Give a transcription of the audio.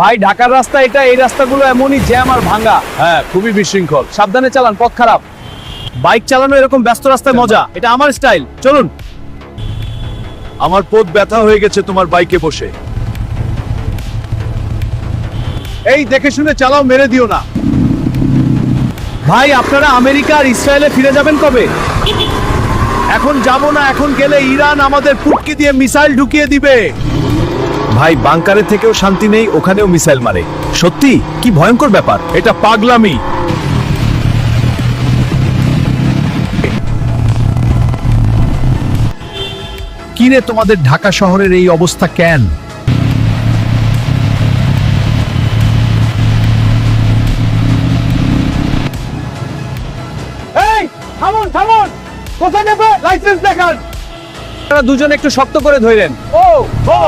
ভাই ঢাকার রাস্তা এটা, এই রাস্তাগুলো এমনই জ্যাম আর ভাঙা। হ্যাঁ, খুবই বিশৃঙ্খল। সাবধানে চালান, পথ খারাপ। বাইক চালানো এরকম ব্যস্ত রাস্তায় মজা, এটা আমার স্টাইল। চলুন। আমার পথ ব্যথা হয়ে গেছে তোমার বাইকে বসে। এই দেখে শুনে চালাও, মেরে দিও না। ভাই আপনারা আমেরিকা আর ইসরায়েলে ফিরে যাবেন কবে? এখন যাব না, এখন গেলে ইরান আমাদের পুটকি দিয়ে মিসাইল ঢুকিয়ে দিবে। ভাই বাংকারে থেকেও শান্তি নেই, ওখানেও মিসাইল মারে। সত্যি কি ভয়ঙ্কর ব্যাপার। এটা পাগলামি। কি রে তোমাদের ঢাকা শহরের এই অবস্থা কেন? এই থামুন থামুন, কোথায় যাবে? লাইসেন্স দেখান। আপনারা দুজন একটু শক্ত করে ধরেন। ও ও